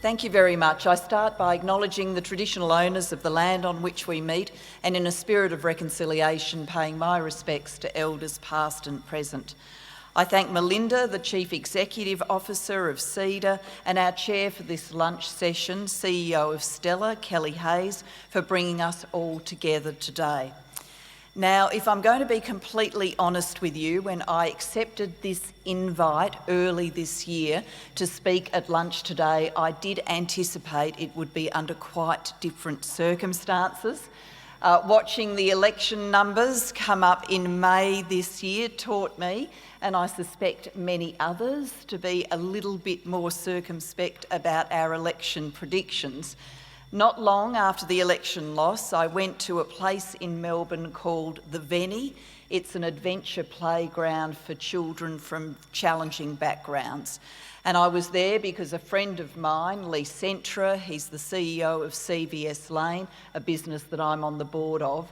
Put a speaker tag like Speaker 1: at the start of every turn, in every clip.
Speaker 1: Thank you very much. I start by acknowledging the traditional owners of the land on which we meet, and in a spirit of reconciliation, paying my respects to elders past and present. I thank Melinda, the Chief Executive Officer of CEDA, and our chair for this lunch session, CEO of Stella, Kelly Hayes, for bringing us all together today. Now, if I'm going to be completely honest with you, when I accepted this invite early this year to speak at lunch today, I did anticipate it would be under quite different circumstances. Watching the election numbers come up in May this year taught me, and I suspect many others, to be a little bit more circumspect about our election predictions. Not long after the election loss, I went to a place in Melbourne called the Venny. It's an adventure playground for children from challenging backgrounds. And I was there because a friend of mine, Lee Centra, he's the CEO of CVS Lane, a business that I'm on the board of.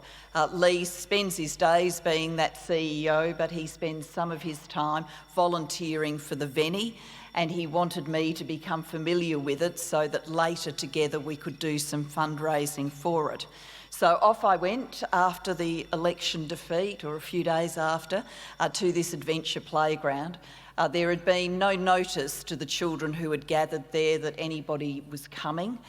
Speaker 1: Lee spends his days being that CEO, but he spends some of his time volunteering for the Venny, and he wanted me to become familiar with it so that later together we could do some fundraising for it. So off I went after the election defeat, or a few days after, to this adventure playground. There had been no notice to the children who had gathered there that anybody was coming,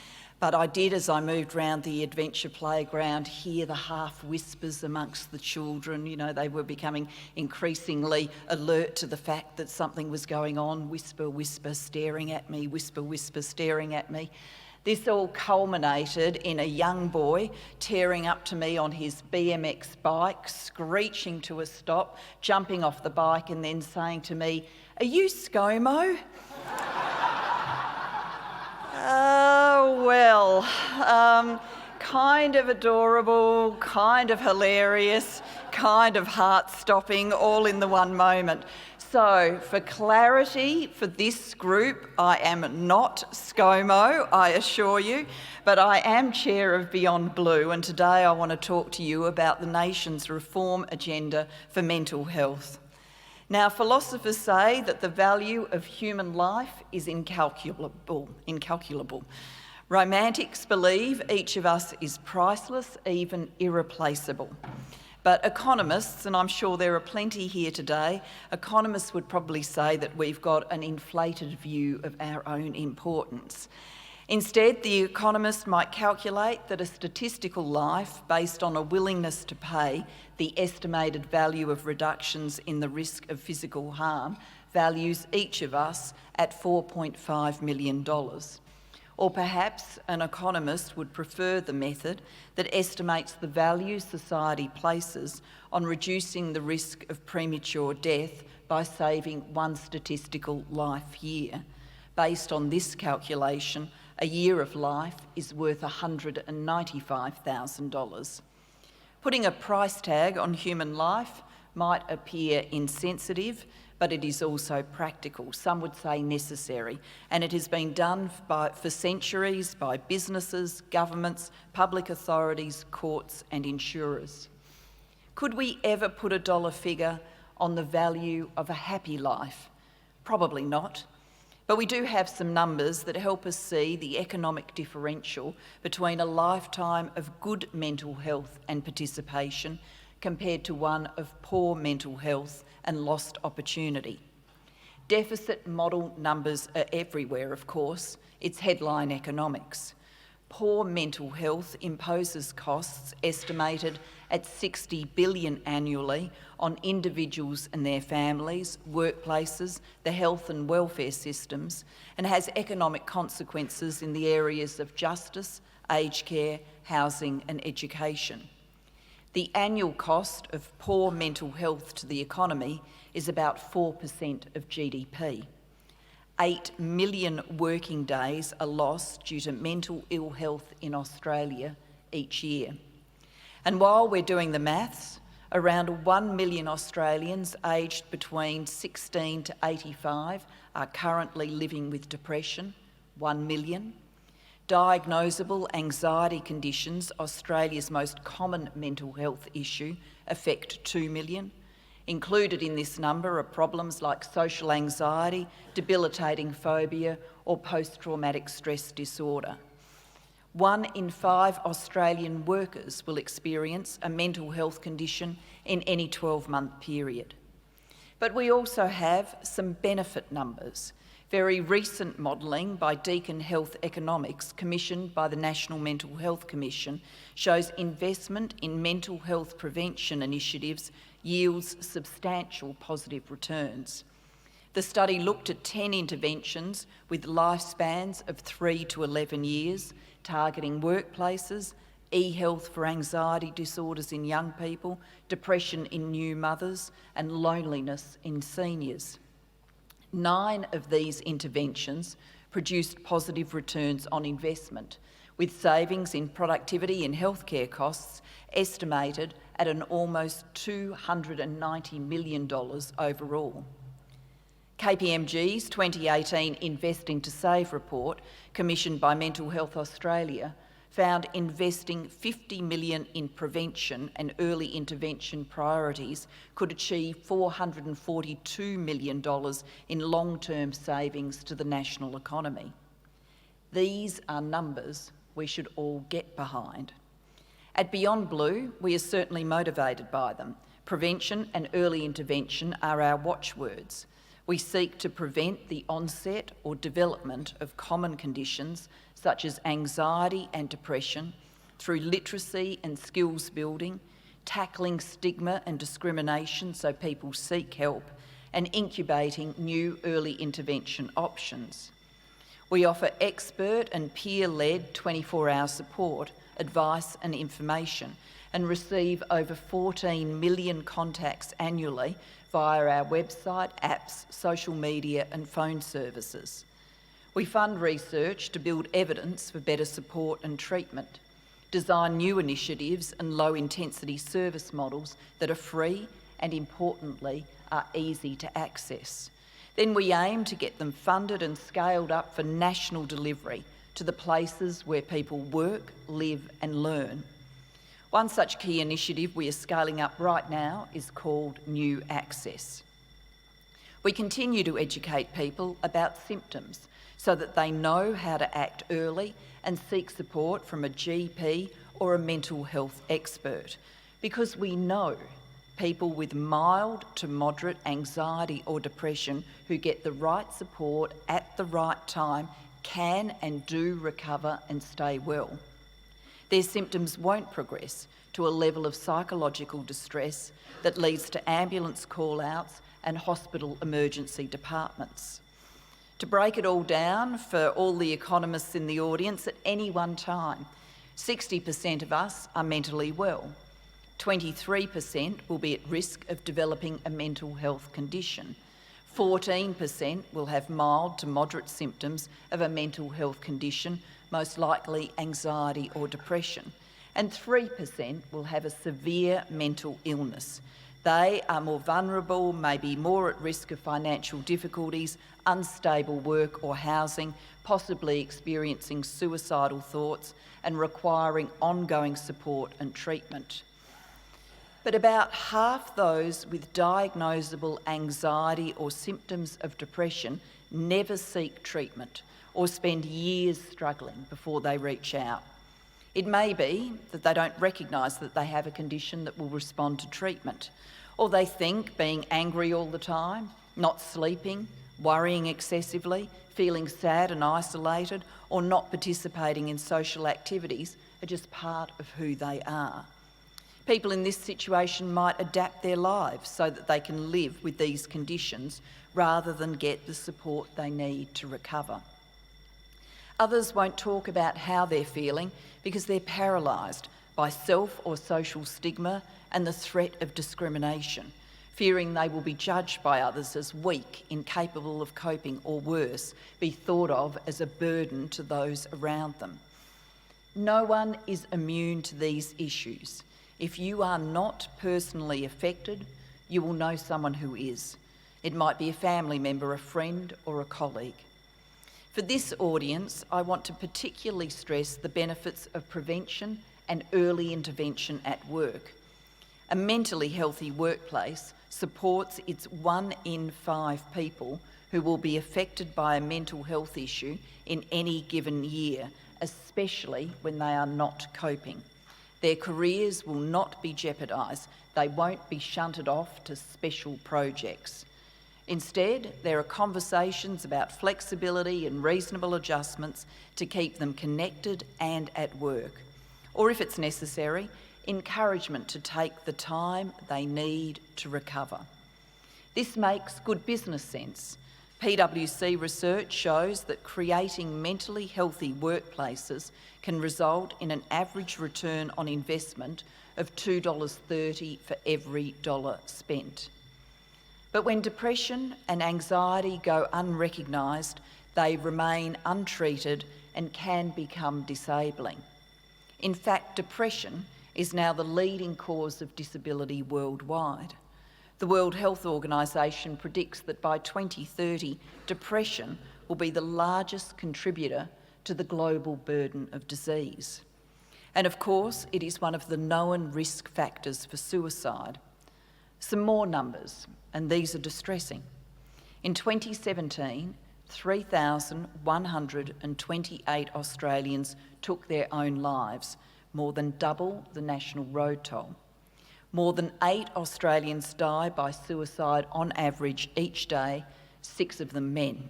Speaker 1: but I did, as I moved around the adventure playground, hear the half whispers amongst the children. You know, they were becoming increasingly alert to the fact that something was going on. Whisper, whisper, staring at me, whisper, whisper, staring at me. This all culminated in a young boy tearing up to me on his BMX bike, screeching to a stop, jumping off the bike and then saying to me, "Are you ScoMo?" Kind of adorable, kind of hilarious, kind of heart-stopping, all in the one moment. So, for clarity, for this group, I am not ScoMo, I assure you, but I am chair of Beyond Blue, and today I want to talk to you about the nation's reform agenda for mental health. Now, philosophers say that the value of human life is incalculable. Romantics believe each of us is priceless, even irreplaceable. But economists, and I'm sure there are plenty here today, economists would probably say that we've got an inflated view of our own importance. Instead, the economist might calculate that a statistical life based on a willingness to pay the estimated value of reductions in the risk of physical harm values each of us at $4.5 million. Or perhaps an economist would prefer the method that estimates the value society places on reducing the risk of premature death by saving one statistical life year. Based on this calculation, a year of life is worth $195,000. Putting a price tag on human life might appear insensitive, but it is also practical, some would say necessary, and it has been done for centuries by businesses, governments, public authorities, courts and insurers. Could we ever put a dollar figure on the value of a happy life? Probably not, but we do have some numbers that help us see the economic differential between a lifetime of good mental health and participation compared to one of poor mental health and lost opportunity. Deficit model numbers are everywhere, of course. It's headline economics. Poor mental health imposes costs estimated at $60 billion annually on individuals and their families, workplaces, the health and welfare systems, and has economic consequences in the areas of justice, aged care, housing and education. The annual cost of poor mental health to the economy is about 4% of GDP. 8 million working days are lost due to mental ill health in Australia each year. And while we're doing the maths, around 1 million Australians aged between 16 to 85 are currently living with depression. 1 million. Diagnosable anxiety conditions, Australia's most common mental health issue, affect 2 million. Included in this number are problems like social anxiety, debilitating phobia, or post-traumatic stress disorder. 1 in 5 Australian workers will experience a mental health condition in any 12-month period. But we also have some benefit numbers. Very recent modelling by Deakin Health Economics, commissioned by the National Mental Health Commission, shows investment in mental health prevention initiatives yields substantial positive returns. The study looked at 10 interventions with lifespans of 3 to 11 years, targeting workplaces, e-health for anxiety disorders in young people, depression in new mothers, and loneliness in seniors. 9 of these interventions produced positive returns on investment, with savings in productivity and healthcare costs estimated at an almost $290 million overall. KPMG's 2018 Investing to Save report, commissioned by Mental Health Australia, found investing $50 million in prevention and early intervention priorities could achieve $442 million in long-term savings to the national economy. These are numbers we should all get behind. At Beyond Blue, we are certainly motivated by them. Prevention and early intervention are our watchwords. We seek to prevent the onset or development of common conditions such as anxiety and depression through literacy and skills building, tackling stigma and discrimination so people seek help, and incubating new early intervention options. We offer expert and peer-led 24-hour support, advice and information, and receive over 14 million contacts annually via our website, apps, social media and phone services. We fund research to build evidence for better support and treatment, design new initiatives and low-intensity service models that are free and, importantly, are easy to access. Then we aim to get them funded and scaled up for national delivery to the places where people work, live and learn. One such key initiative we are scaling up right now is called New Access. We continue to educate people about symptoms so that they know how to act early and seek support from a GP or a mental health expert, because we know people with mild to moderate anxiety or depression who get the right support at the right time can and do recover and stay well. Their symptoms won't progress to a level of psychological distress that leads to ambulance call-outs and hospital emergency departments. To break it all down for all the economists in the audience, at any one time, 60% of us are mentally well. 23% will be at risk of developing a mental health condition. 14% will have mild to moderate symptoms of a mental health condition, most likely anxiety or depression. And 3% will have a severe mental illness. They are more vulnerable, may be more at risk of financial difficulties, unstable work or housing, possibly experiencing suicidal thoughts and requiring ongoing support and treatment. But about half those with diagnosable anxiety or symptoms of depression never seek treatment or spend years struggling before they reach out. It may be that they don't recognise that they have a condition that will respond to treatment, or they think being angry all the time, not sleeping, worrying excessively, feeling sad and isolated, or not participating in social activities are just part of who they are. People in this situation might adapt their lives so that they can live with these conditions rather than get the support they need to recover. Others won't talk about how they're feeling because they're paralysed by self or social stigma and the threat of discrimination, fearing they will be judged by others as weak, incapable of coping, or worse, be thought of as a burden to those around them. No one is immune to these issues. If you are not personally affected, you will know someone who is. It might be a family member, a friend, or a colleague. For this audience, I want to particularly stress the benefits of prevention and early intervention at work. A mentally healthy workplace supports its 1 in 5 people who will be affected by a mental health issue in any given year, especially when they are not coping. Their careers will not be jeopardised. They won't be shunted off to special projects. Instead, there are conversations about flexibility and reasonable adjustments to keep them connected and at work. Or if it's necessary, encouragement to take the time they need to recover. This makes good business sense. PwC research shows that creating mentally healthy workplaces can result in an average return on investment of $2.30 for every dollar spent. But when depression and anxiety go unrecognised, they remain untreated and can become disabling. In fact, depression is now the leading cause of disability worldwide. The World Health Organization predicts that by 2030, depression will be the largest contributor to the global burden of disease. And of course, it is one of the known risk factors for suicide. Some more numbers, and these are distressing. In 2017, 3,128 Australians took their own lives, more than double the national road toll. More than 8 Australians die by suicide on average each day, 6 of them men.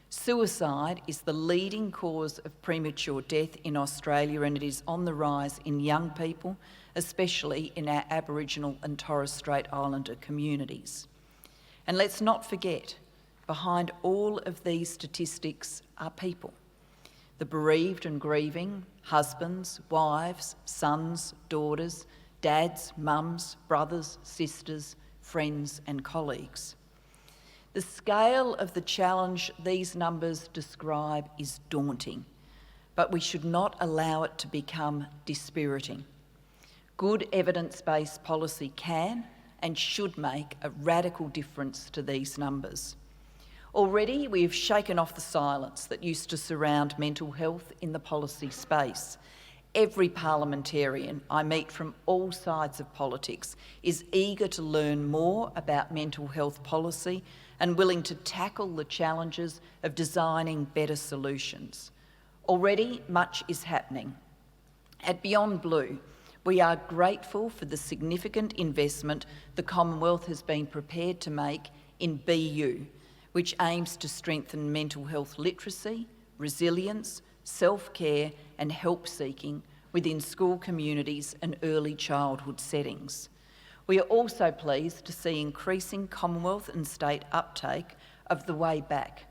Speaker 1: Suicide is the leading cause of premature death in Australia, and it is on the rise in young people, especially in our Aboriginal and Torres Strait Islander communities. And let's not forget, behind all of these statistics are people. The bereaved and grieving, husbands, wives, sons, daughters, dads, mums, brothers, sisters, friends and colleagues. The scale of the challenge these numbers describe is daunting, but we should not allow it to become dispiriting. Good evidence-based policy can and should make a radical difference to these numbers. Already we have shaken off the silence that used to surround mental health in the policy space. Every parliamentarian I meet from all sides of politics is eager to learn more about mental health policy and willing to tackle the challenges of designing better solutions. Already much is happening. At Beyond Blue, we are grateful for the significant investment the Commonwealth has been prepared to make in BU, which aims to strengthen mental health literacy, resilience, self-care and help-seeking within school communities and early childhood settings. We are also pleased to see increasing Commonwealth and state uptake of The Way Back,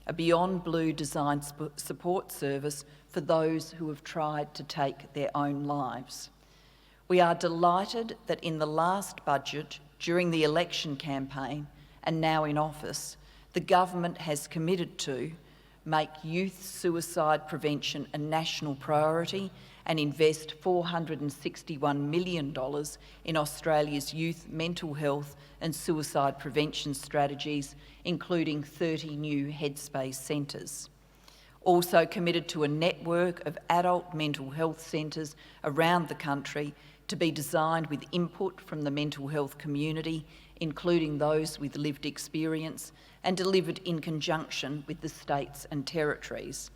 Speaker 1: a Beyond Blue designed support service for those who have tried to take their own lives. We are delighted that in the last budget, during the election campaign and now in office, the government has committed to make youth suicide prevention a national priority and invest $461 million in Australia's youth mental health and suicide prevention strategies, including 30 new Headspace centres. Also committed to a network of adult mental health centres around the country to be designed with input from the mental health community, including those with lived experience, and delivered in conjunction with the states and territories.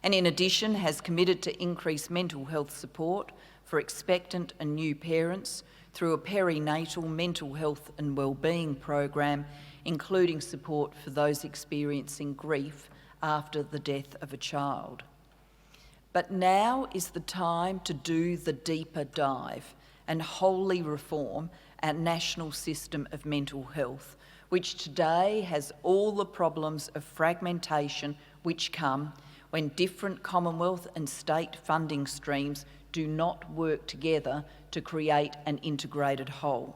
Speaker 1: And in addition, has committed to increase mental health support for expectant and new parents through a perinatal mental health and wellbeing program, including support for those experiencing grief after the death of a child. But now is the time to do the deeper dive and wholly reform our national system of mental health, which today has all the problems of fragmentation which come when different Commonwealth and state funding streams do not work together to create an integrated whole.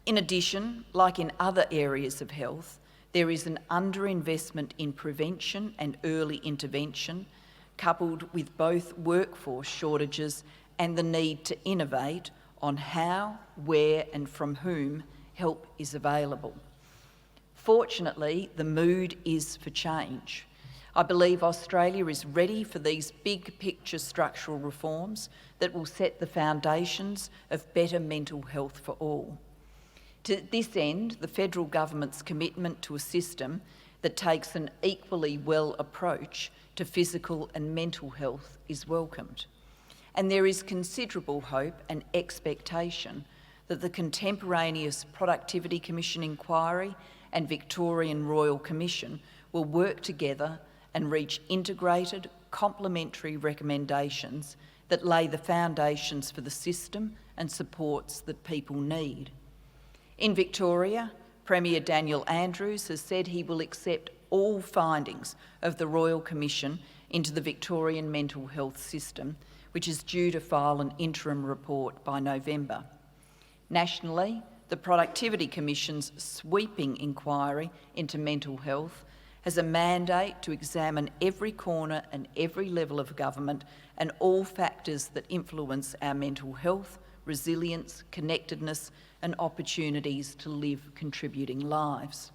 Speaker 1: In addition, like in other areas of health, there is an underinvestment in prevention and early intervention, coupled with both workforce shortages and the need to innovate on how, where and from whom help is available. Fortunately, the mood is for change. I believe Australia is ready for these big picture structural reforms that will set the foundations of better mental health for all. To this end, the federal government's commitment to a system that takes an equally well approach to physical and mental health is welcomed. And there is considerable hope and expectation that the contemporaneous Productivity Commission inquiry and Victorian Royal Commission will work together and reach integrated, complementary recommendations that lay the foundations for the system and supports that people need. In Victoria, Premier Daniel Andrews has said he will accept all findings of the Royal Commission into the Victorian mental health system, which is due to file an interim report by November. Nationally, the Productivity Commission's sweeping inquiry into mental health has a mandate to examine every corner and every level of government and all factors that influence our mental health, resilience, connectedness and opportunities to live contributing lives.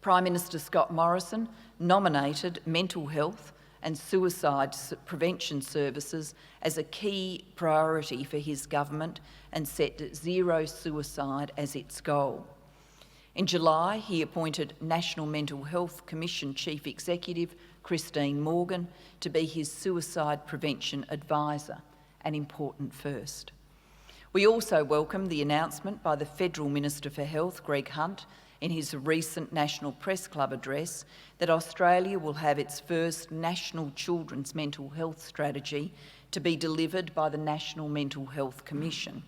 Speaker 1: Prime Minister Scott Morrison nominated mental health and suicide prevention services as a key priority for his government and set zero suicide as its goal. In July, he appointed National Mental Health Commission Chief Executive Christine Morgan to be his suicide prevention advisor, an important first. We also welcome the announcement by the Federal Minister for Health, Greg Hunt, in his recent National Press Club address that Australia will have its first National Children's Mental Health Strategy to be delivered by the National Mental Health Commission.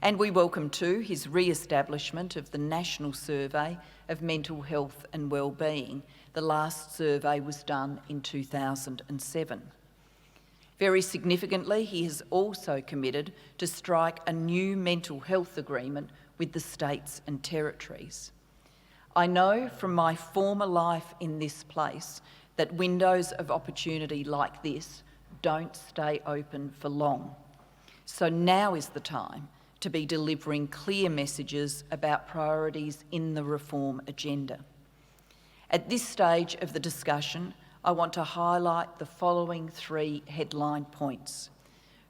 Speaker 1: And we welcome too his re-establishment of the National Survey of Mental Health and Wellbeing. The last survey was done in 2007. Very significantly, he has also committed to strike a new mental health agreement with the states and territories. I know from my former life in this place that windows of opportunity like this don't stay open for long. So now is the time to be delivering clear messages about priorities in the reform agenda. At this stage of the discussion, I want to highlight the following three headline points.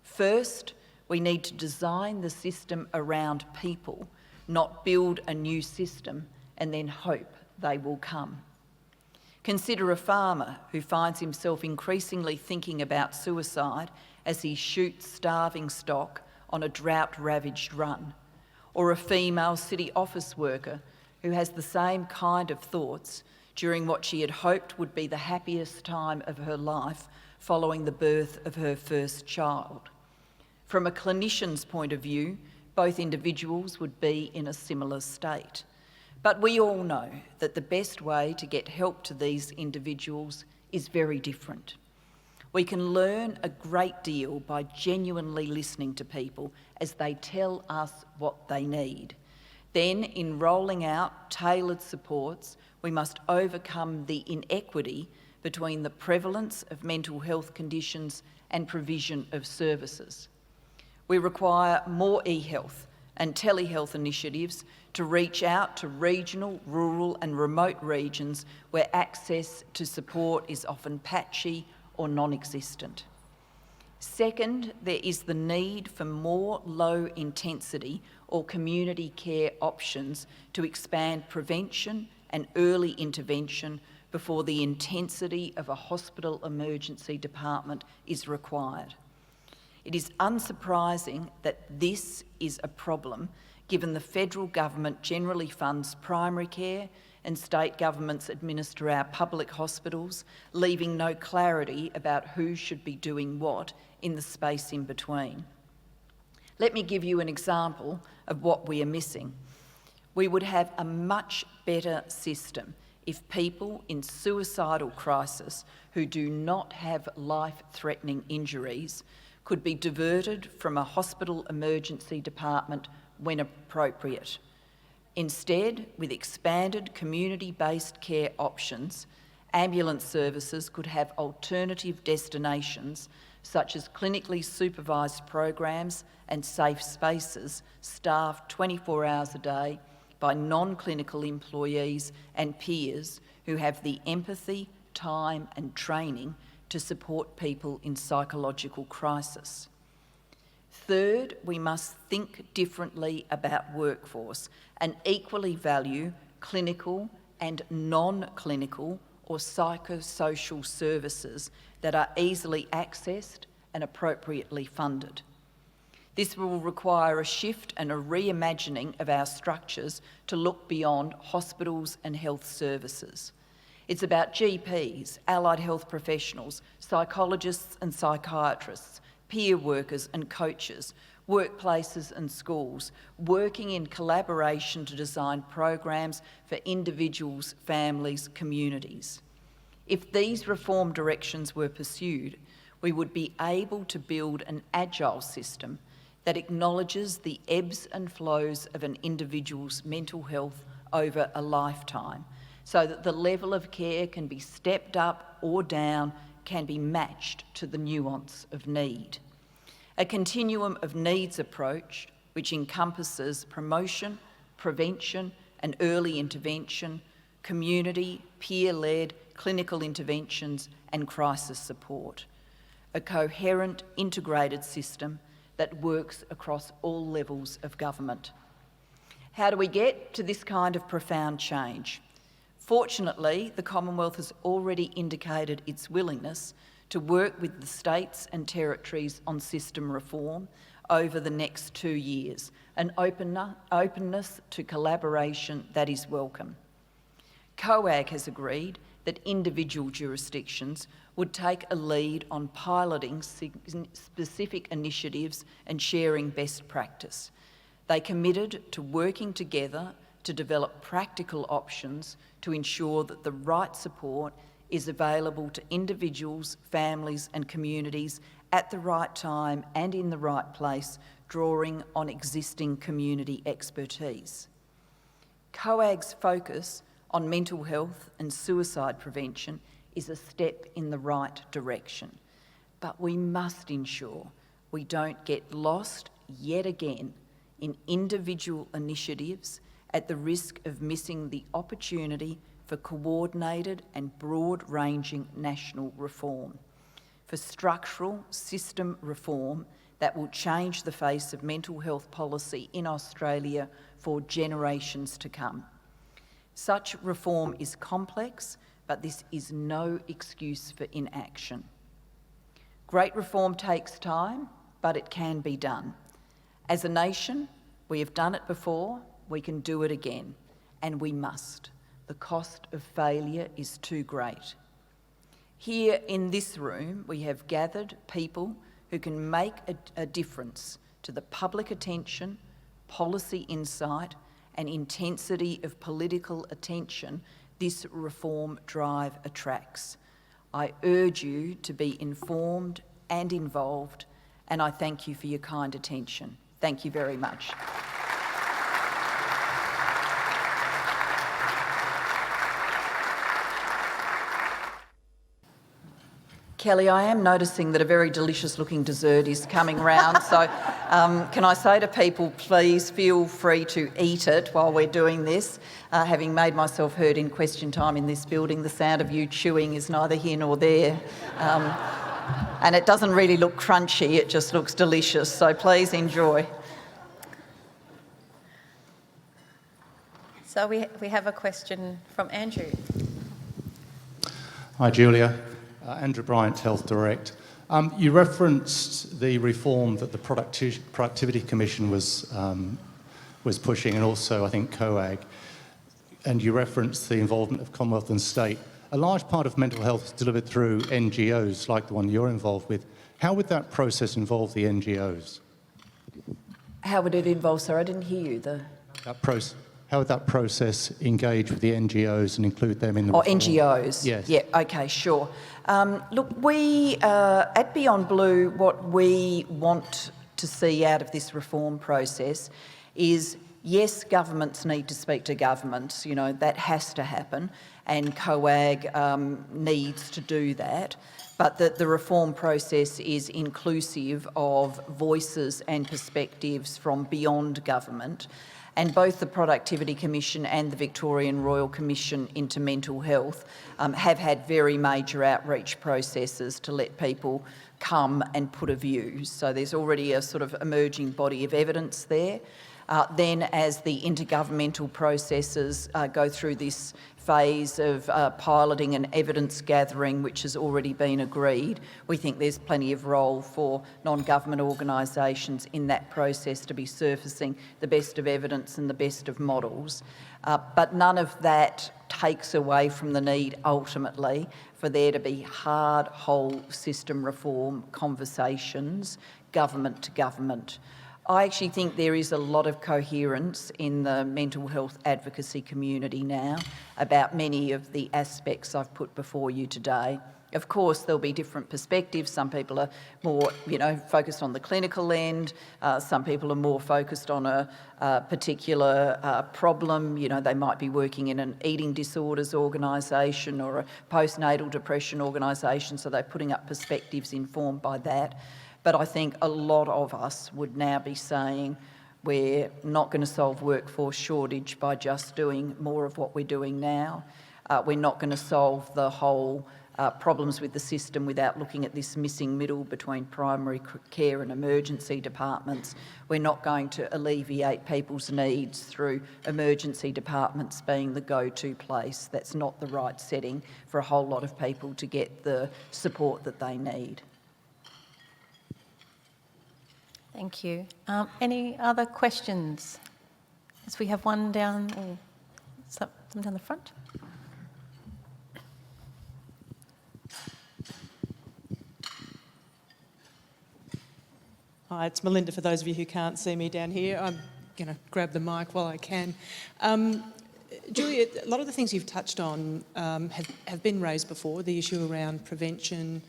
Speaker 1: First, we need to design the system around people, not build a new system and then hope they will come. Consider a farmer who finds himself increasingly thinking about suicide as he shoots starving stock on a drought-ravaged run, or a female city office worker who has the same kind of thoughts during what she had hoped would be the happiest time of her life following the birth of her first child. From a clinician's point of view, both individuals would be in a similar state. But we all know that the best way to get help to these individuals is very different. We can learn a great deal by genuinely listening to people as they tell us what they need. Then, in rolling out tailored supports, we must overcome the inequity between the prevalence of mental health conditions and provision of services. We require more e-health and telehealth initiatives to reach out to regional, rural and remote regions where access to support is often patchy or non-existent. Second, there is the need for more low-intensity or community care options to expand prevention and early intervention before the intensity of a hospital emergency department is required. It is unsurprising that this is a problem given the federal government generally funds primary care and state governments administer our public hospitals, leaving no clarity about who should be doing what in the space in between. Let me give you an example of what we are missing. We would have a much better system if people in suicidal crisis who do not have life-threatening injuries could be diverted from a hospital emergency department when appropriate. Instead, with expanded community-based care options, ambulance services could have alternative destinations such as clinically supervised programs and safe spaces staffed 24 hours a day by non-clinical employees and peers who have the empathy, time and training to support people in psychological crisis. Third, we must think differently about workforce and equally value clinical and non-clinical or psychosocial services that are easily accessed and appropriately funded. This will require a shift and a reimagining of our structures to look beyond hospitals and health services. It's about GPs, allied health professionals, psychologists and psychiatrists, peer workers and coaches, workplaces and schools, working in collaboration to design programs for individuals, families, communities. If these reform directions were pursued, we would be able to build an agile system that acknowledges the ebbs and flows of an individual's mental health over a lifetime, so that the level of care can be stepped up or down, can be matched to the nuance of need. A continuum of needs approach which encompasses promotion, prevention and early intervention, community, peer-led, clinical interventions and crisis support. A coherent, integrated system that works across all levels of government. How do we get to this kind of profound change? Fortunately, the Commonwealth has already indicated its willingness to work with the states and territories on system reform over the next 2 years, an openness to collaboration that is welcome. COAG has agreed that individual jurisdictions would take a lead on piloting specific initiatives and sharing best practice. They committed to working together to develop practical options to ensure that the right support is available to individuals, families and communities at the right time and in the right place, drawing on existing community expertise. COAG's focus on mental health and suicide prevention is a step in the right direction, but we must ensure we don't get lost yet again in individual initiatives at the risk of missing the opportunity for coordinated and broad-ranging national reform, for structural system reform that will change the face of mental health policy in Australia for generations to come. Such reform is complex, but this is no excuse for inaction. Great reform takes time, but it can be done. As a nation, we have done it before, we can do it again, and we must. The cost of failure is too great. Here in this room, we have gathered people who can make a difference to the public attention, policy insight, and intensity of political attention this reform drive attracts. I urge you to be informed and involved, and I thank you for your kind attention. Thank you very much. Kelly, I am noticing that a very delicious looking dessert is coming round, so can I say to people, please feel free to eat it while we're doing this. Having made myself heard in question time in this building, the sound of you chewing is neither here nor there. And it doesn't really look crunchy, it just looks delicious, so please enjoy.
Speaker 2: So we have a question from Andrew.
Speaker 3: Hi, Julia. Andrew Bryant, Health Direct. You referenced the reform that the Productivity Commission was pushing, and also, I think, COAG, and you referenced the involvement of Commonwealth and State. A large part of mental health is delivered through NGOs, like the one you're involved with. How would that process involve the NGOs?
Speaker 1: How would it involve, sir? I didn't hear you.
Speaker 3: How would that process engage with the NGOs and include them in the reform?
Speaker 1: NGOs?
Speaker 3: Yes.
Speaker 1: Yeah, okay, sure. Look, we, at Beyond Blue, what we want to see out of this reform process is, yes, governments need to speak to governments, you know, that has to happen, and COAG needs to do that, but that the reform process is inclusive of voices and perspectives from beyond government. And both the Productivity Commission and the Victorian Royal Commission into Mental Health have had very major outreach processes to let people come and put a view. So there's already a sort of emerging body of evidence there. Then as the intergovernmental processes go through this phase of piloting and evidence gathering, which has already been agreed, we think there's plenty of role for non-government organisations in that process to be surfacing the best of evidence and the best of models. But none of that takes away from the need ultimately for there to be hard whole system reform conversations, government to government. I actually think there is a lot of coherence in the mental health advocacy community now about many of the aspects I've put before you today. Of course, there'll be different perspectives. Some people are more, focused on the clinical end. Some people are more focused on a particular problem. They might be working in an eating disorders organisation or a postnatal depression organisation, so they're putting up perspectives informed by that. But I think a lot of us would now be saying we're not going to solve workforce shortage by just doing more of what we're doing now. We're not going to solve the whole problems with the system without looking at this missing middle between primary care and emergency departments. We're not going to alleviate people's needs through emergency departments being the go-to place. That's not the right setting for a whole lot of people to get the support that they need.
Speaker 2: Thank you. Any other questions? Yes, we have one down, or some down the front.
Speaker 4: Hi, it's Melinda, for those of you who can't see me down here. I'm going to grab the mic while I can. Julia, a lot of the things you've touched on have been raised before, the issue around prevention,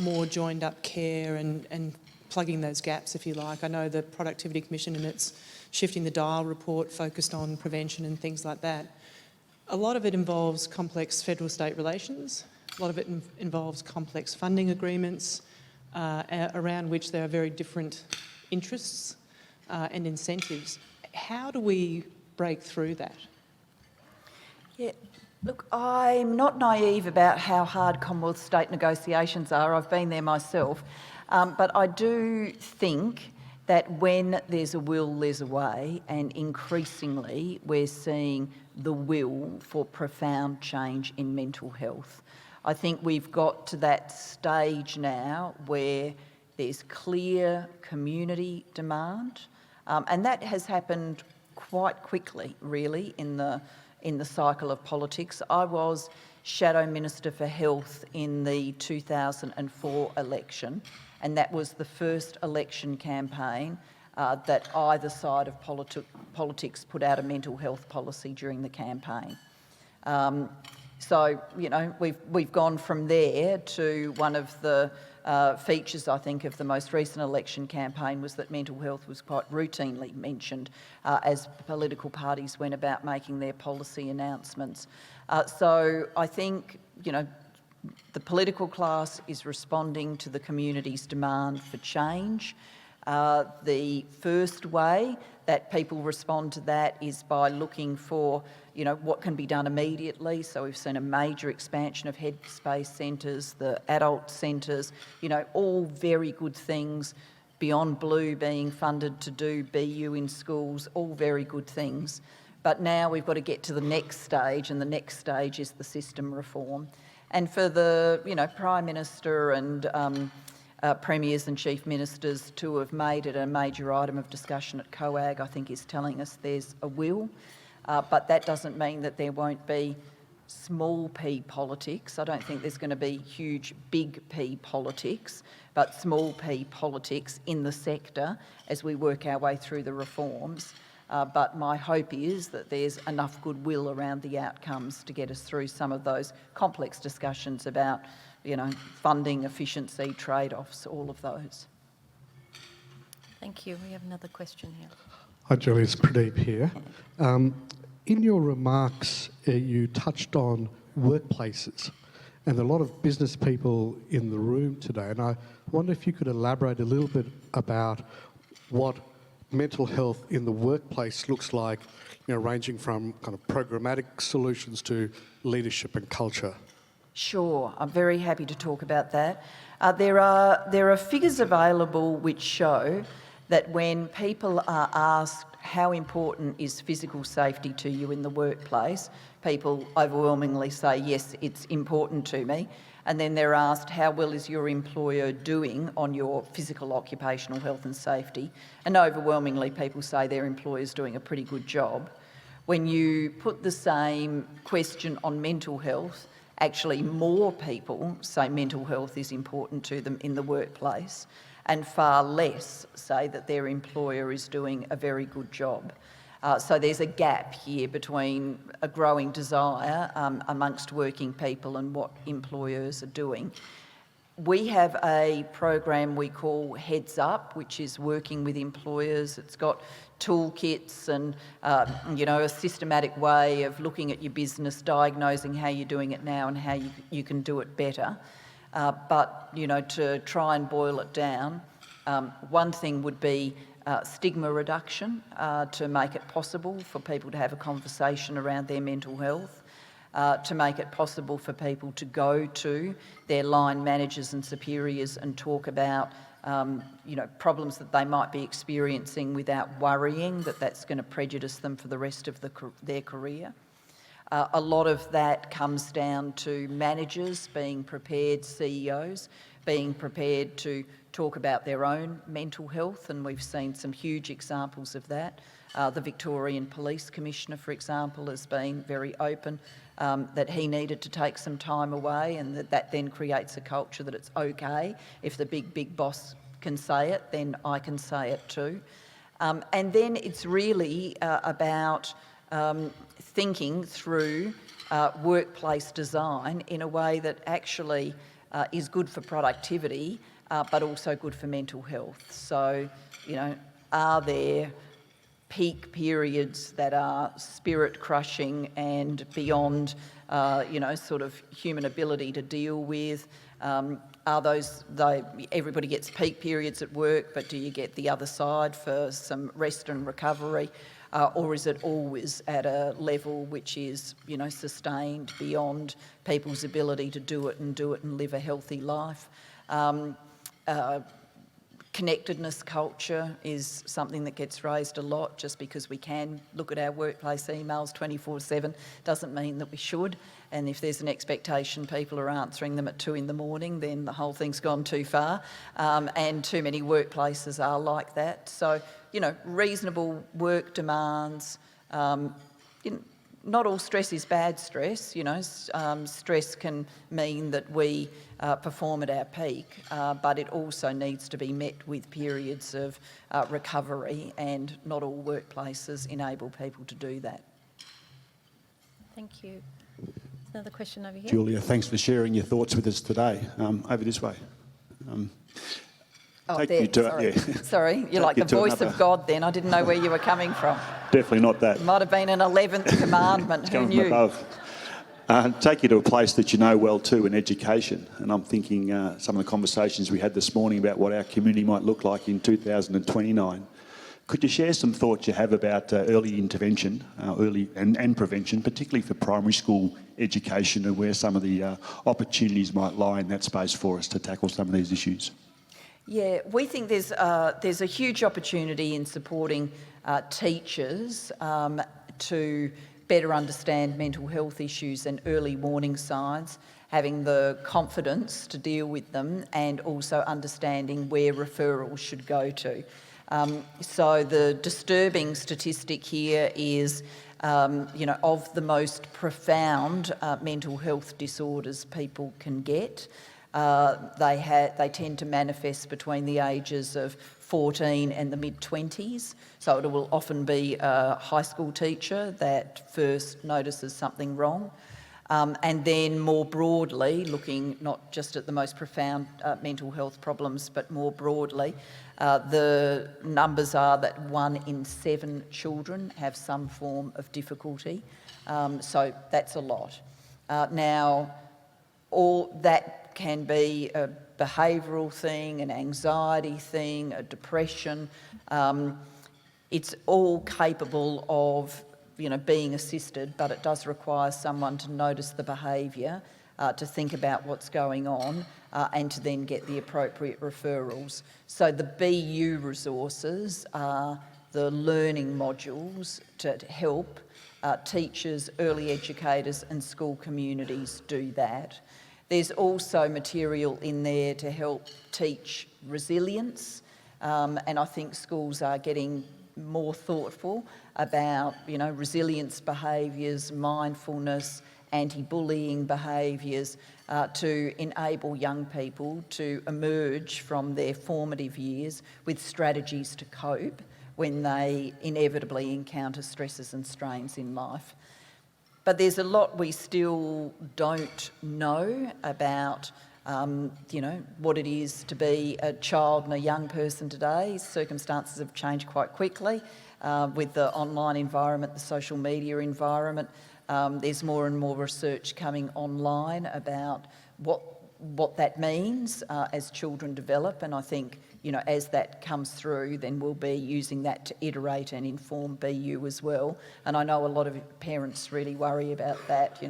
Speaker 4: more joined-up care and plugging those gaps, if you like. I know the Productivity Commission in its Shifting the Dial report focused on prevention and things like that. A lot of it involves complex federal-state relations. A lot of it involves complex funding agreements around which there are very different interests and incentives. How do we break through that?
Speaker 1: Yeah, look, I'm not naive about how hard Commonwealth state negotiations are. I've been there myself. But I do think that when there's a will, there's a way, and increasingly we're seeing the will for profound change in mental health. I think we've got to that stage now where there's clear community demand, and that has happened quite quickly, really, in the cycle of politics. I was Shadow Minister for Health in the 2004 election, and that was the first election campaign that either side of politics put out a mental health policy during the campaign. So, we've gone from there to one of the features, I think, of the most recent election campaign was that mental health was quite routinely mentioned as political parties went about making their policy announcements. So I think, the political class is responding to the community's demand for change. The first way that people respond to that is by looking for, what can be done immediately. So we've seen a major expansion of headspace centres, the adult centres, all very good things. beyondblue being funded to do BU in schools, all very good things. But now we've got to get to the next stage, and the next stage is the system reform. And for the Prime Minister and Premiers and Chief Ministers to have made it a major item of discussion at COAG, I think is telling us there's a will. But that doesn't mean that there won't be small p politics. I don't think there's going to be huge big P politics, but small p politics in the sector as we work our way through the reforms. But my hope is that there's enough goodwill around the outcomes to get us through some of those complex discussions about, funding, efficiency, trade-offs, all of those.
Speaker 2: Thank you. We have another question here.
Speaker 5: Hi, Julie, it's Pradeep here. In your remarks, you touched on workplaces and a lot of business people in the room today, and I wonder if you could elaborate a little bit about what mental health in the workplace looks like, ranging from kind of programmatic solutions to leadership and culture?
Speaker 1: Sure, I'm very happy to talk about that. There are figures available which show that when people are asked how important is physical safety to you in the workplace, people overwhelmingly say, yes, it's important to me. And then they're asked, how well is your employer doing on your physical occupational health and safety? And overwhelmingly people say their employer's doing a pretty good job. When you put the same question on mental health, actually more people say mental health is important to them in the workplace, and far less say that their employer is doing a very good job. So there's a gap here between a growing desire amongst working people and what employers are doing. We have a program we call Heads Up, which is working with employers. It's got toolkits and a systematic way of looking at your business, diagnosing how you're doing it now and how you can do it better. But to try and boil it down, one thing would be stigma reduction to make it possible for people to have a conversation around their mental health, to make it possible for people to go to their line managers and superiors and talk about problems that they might be experiencing without worrying that that's going to prejudice them for the rest of their career. A lot of that comes down to managers being prepared, CEOs being prepared to talk about their own mental health, and we've seen some huge examples of that. The Victorian Police Commissioner, for example, has been very open that he needed to take some time away, and that then creates a culture that it's okay. If the big boss can say it, then I can say it too. And then it's really about thinking through workplace design in a way that actually is good for productivity, but also good for mental health. So, are there peak periods that are spirit crushing and beyond, sort of human ability to deal with? Are those, everybody gets peak periods at work, but do you get the other side for some rest and recovery? Or is it always at a level which is, sustained beyond people's ability to do it and live a healthy life? Connectedness culture is something that gets raised a lot. Just because we can look at our workplace emails 24/7 doesn't mean that we should. And if there's an expectation people are answering them at 2 a.m, then the whole thing's gone too far. And too many workplaces are like that. So, reasonable work demands. Not all stress is bad stress. Stress can mean that we perform at our peak, but it also needs to be met with periods of recovery, and not all workplaces enable people to do that.
Speaker 2: Thank you. Another question over here.
Speaker 6: Julia, thanks for sharing your thoughts with us today. Over this way.
Speaker 1: Sorry. Sorry, you're like the voice of God then. I didn't know where you were coming from.
Speaker 6: Definitely not that.
Speaker 1: It might have been an 11th commandment. Who knew?
Speaker 6: Take you to a place that you know well too, in education. And I'm thinking some of the conversations we had this morning about what our community might look like in 2029. Could you share some thoughts you have about early intervention, early and prevention, particularly for primary school education, and where some of the opportunities might lie in that space for us to tackle some of these issues?
Speaker 1: Yeah, we think there's a huge opportunity in supporting teachers to better understand mental health issues and early warning signs, having the confidence to deal with them, and also understanding where referrals should go to. So the disturbing statistic here is, of the most profound mental health disorders people can get, they tend to manifest between the ages of 14 and the mid-20s. So it will often be a high school teacher that first notices something wrong. And then more broadly, looking not just at the most profound mental health problems, but more broadly, the numbers are that 1 in 7 children have some form of difficulty. So that's a lot. Now, all that can be a behavioural thing, an anxiety thing, a depression. It's all capable of, being assisted, but it does require someone to notice the behaviour, to think about what's going on, and to then get the appropriate referrals. So the BU resources are the learning modules to help teachers, early educators and school communities do that. There's also material in there to help teach resilience, and I think schools are getting more thoughtful about, resilience behaviours, mindfulness, anti-bullying behaviours, to enable young people to emerge from their formative years with strategies to cope when they inevitably encounter stresses and strains in life. But there's a lot we still don't know about, what it is to be a child and a young person today. Circumstances have changed quite quickly with the online environment, the social media environment. There's more and more research coming online about what that means as children develop, and I think, as that comes through, then we'll be using that to iterate and inform BU as well. And I know a lot of parents really worry about that,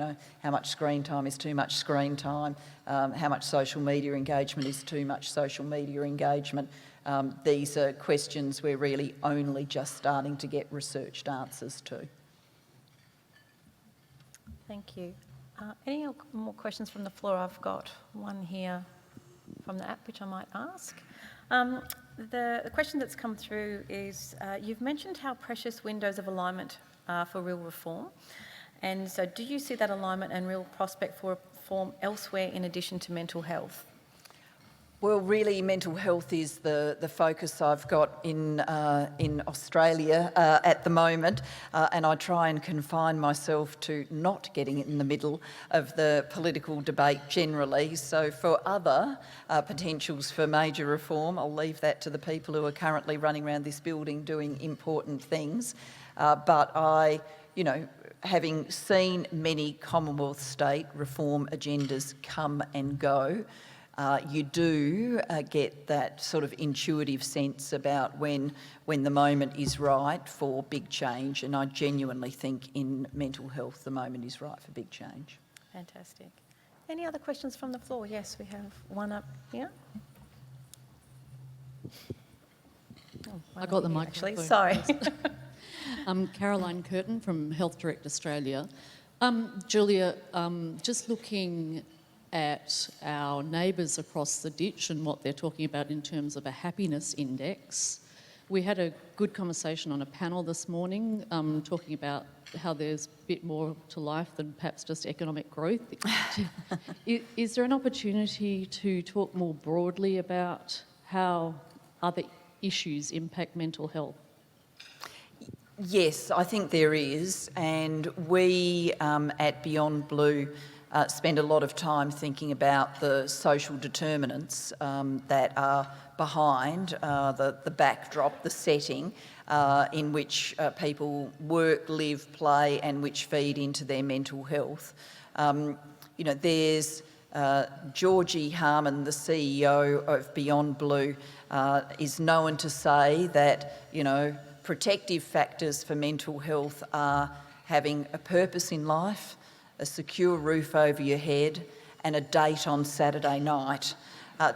Speaker 1: how much screen time is too much screen time, how much social media engagement is too much social media engagement. These are questions we're really only just starting to get researched answers to.
Speaker 2: Thank you. Any more questions from the floor? I've got one here from the app, which I might ask. The question that's come through is, you've mentioned how precious windows of alignment are for real reform. And so do you see that alignment and real prospect for reform elsewhere in addition to mental health?
Speaker 1: Well, really, mental health is the focus I've got in Australia at the moment, and I try and confine myself to not getting in the middle of the political debate generally. So for other potentials for major reform, I'll leave that to the people who are currently running around this building doing important things. But I, having seen many Commonwealth state reform agendas come and go, you do get that sort of intuitive sense about when the moment is right for big change, and I genuinely think in mental health the moment is right for big change.
Speaker 2: Fantastic. Any other questions from the floor? Yes, we have one up here. Oh,
Speaker 7: I got the microphone.
Speaker 2: Actually, sorry.
Speaker 7: I'm Caroline Curtin from Health Direct Australia. Julia, just looking at our neighbours across the ditch and what they're talking about in terms of a happiness index. We had a good conversation on a panel this morning talking about how there's a bit more to life than perhaps just economic growth. Is there an opportunity to talk more broadly about how other issues impact mental health?
Speaker 1: Yes, I think there is, and we at Beyond Blue spend a lot of time thinking about the social determinants that are behind the backdrop, the setting in which people work, live, play, and which feed into their mental health. There's Georgie Harmon, the CEO of Beyond Blue, is known to say that, protective factors for mental health are having a purpose in life, a secure roof over your head, and a date on Saturday night,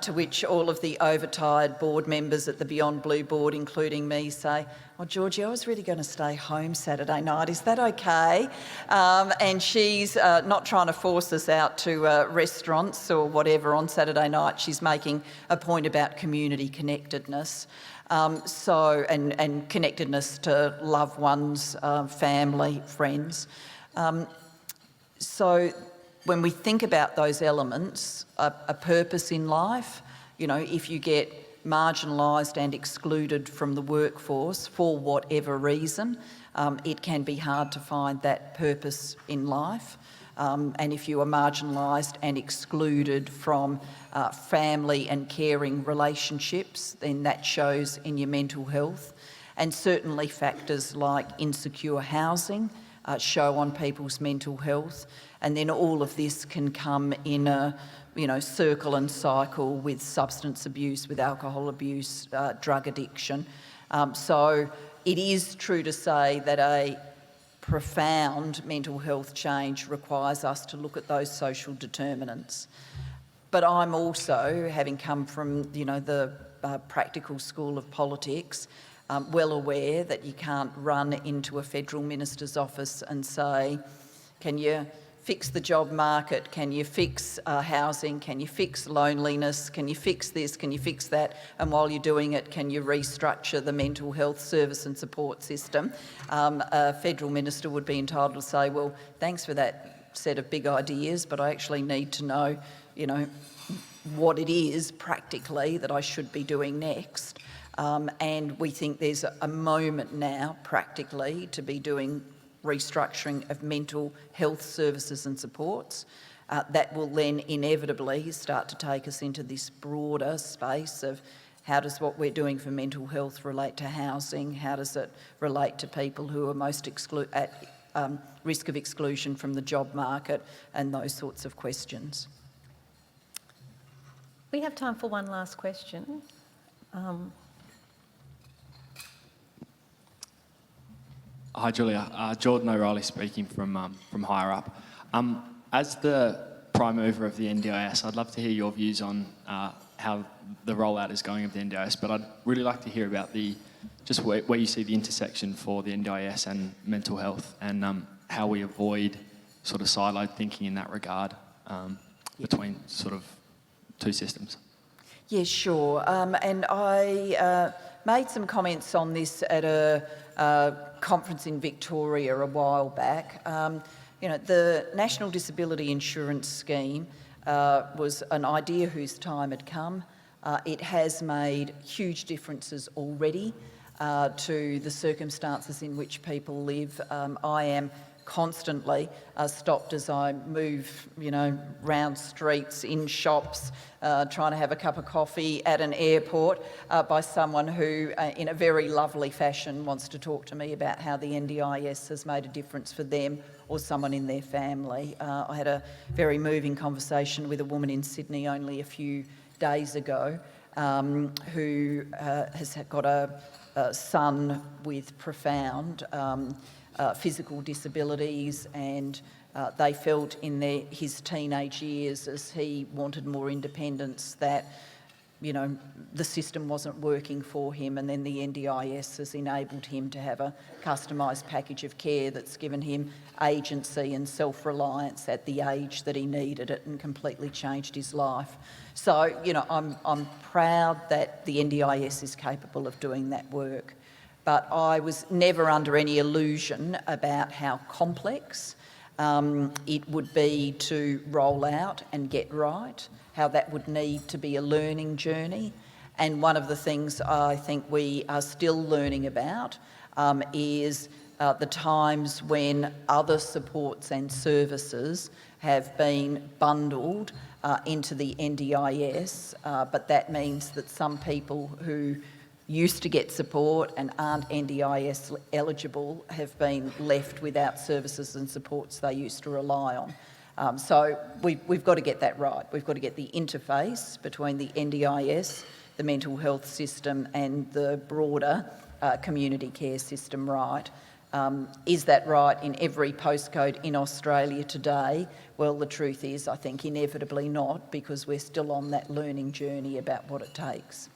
Speaker 1: to which all of the overtired board members at the Beyond Blue board, including me, say, "Oh, Georgie, I was really going to stay home Saturday night. Is that okay?" And she's not trying to force us out to restaurants or whatever on Saturday night. She's making a point about community connectedness. And connectedness to loved ones, family, friends. So when we think about those elements, a purpose in life, if you get marginalised and excluded from the workforce for whatever reason, it can be hard to find that purpose in life. And if you are marginalised and excluded from family and caring relationships, then that shows in your mental health. And certainly factors like insecure housing show on people's mental health. And then all of this can come in a circle and cycle with substance abuse, with alcohol abuse, drug addiction. So it is true to say that a profound mental health change requires us to look at those social determinants. But I'm also, having come from, the practical school of politics, well aware that you can't run into a federal minister's office and say, can you fix the job market? Can you fix housing? Can you fix loneliness? Can you fix this? Can you fix that? And while you're doing it, can you restructure the mental health service and support system? A federal minister would be entitled to say, well, thanks for that set of big ideas, but I actually need to know, what it is practically that I should be doing next. And we think there's a moment now, practically, to be doing restructuring of mental health services and supports. That will then inevitably start to take us into this broader space of how does what we're doing for mental health relate to housing? How does it relate to people who are most at risk of exclusion from the job market, and those sorts of questions?
Speaker 2: We have time for one last question.
Speaker 8: Hi, Julia. Jordan O'Reilly speaking from Higher Up. As the prime mover of the NDIS, I'd love to hear your views on how the rollout is going of the NDIS, but I'd really like to hear about just where you see the intersection for the NDIS and mental health, and how we avoid sort of siloed thinking in that regard between sort of two systems.
Speaker 1: Yeah, sure. And I made some comments on this at a conference in Victoria a while back. The National Disability Insurance Scheme was an idea whose time had come. It has made huge differences already to the circumstances in which people live. I am constantly stopped as I move, round streets, in shops, trying to have a cup of coffee at an airport by someone who, in a very lovely fashion, wants to talk to me about how the NDIS has made a difference for them or someone in their family. I had a very moving conversation with a woman in Sydney only a few days ago who has got a son with profound physical disabilities, and they felt in his teenage years, as he wanted more independence, that the system wasn't working for him, and then the NDIS has enabled him to have a customised package of care that's given him agency and self-reliance at the age that he needed it, and completely changed his life. So, I'm proud that the NDIS is capable of doing that work. But I was never under any illusion about how complex it would be to roll out and get right, how that would need to be a learning journey. And one of the things I think we are still learning about is the times when other supports and services have been bundled into the NDIS, but that means that some people who used to get support and aren't NDIS eligible have been left without services and supports they used to rely on. So we've got to get that right. We've got to get the interface between the NDIS, the mental health system, and the broader community care system right. Is that right in every postcode in Australia today? Well, the truth is, I think inevitably not, because we're still on that learning journey about what it takes.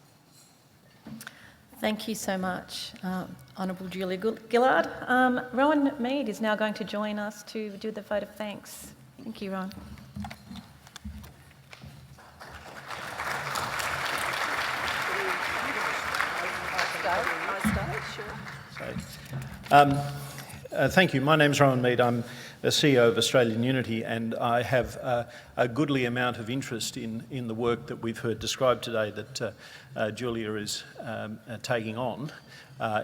Speaker 2: Thank you so much, Honourable Julia Gillard. Rowan Mead is now going to join us to do the vote of thanks. Thank you, Rowan.
Speaker 9: Thank you. My name's Rowan Mead. I'm the CEO of Australian Unity, and I have a goodly amount of interest in the work that we've heard described today that Julia is taking on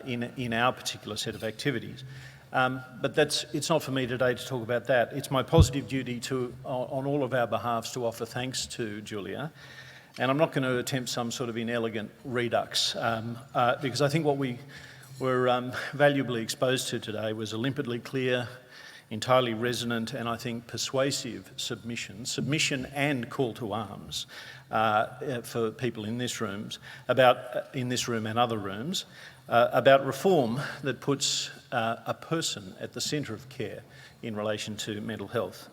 Speaker 9: in our particular set of activities. But it's not for me today to talk about that. It's my positive duty on all of our behalves to offer thanks to Julia. And I'm not going to attempt some sort of inelegant redux, because I think what we were valuably exposed to today was a limpidly clear, entirely resonant, and I think persuasive submission and call to arms for people in this room and other rooms about reform that puts a person at the centre of care in relation to mental health.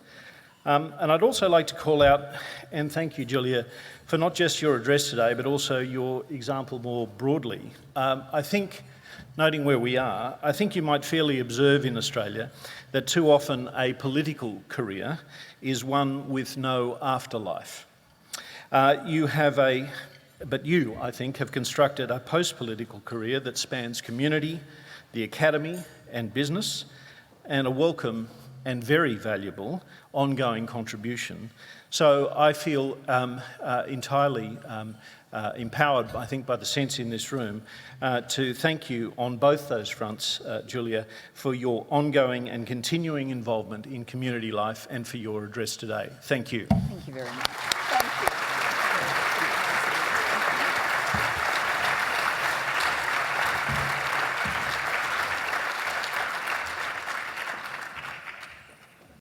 Speaker 9: And I'd also like to call out and thank you, Julia, for not just your address today, but also your example more broadly. I think, noting where we are, I think you might fairly observe in Australia that too often a political career is one with no afterlife. But you, I think, have constructed a post-political career that spans community, the academy and business, and a welcome and very valuable ongoing contribution. So I feel entirely empowered, I think, by the sense in this room to thank you on both those fronts, Julia, for your ongoing and continuing involvement in community life and for your address today. Thank you.
Speaker 1: Thank you very much.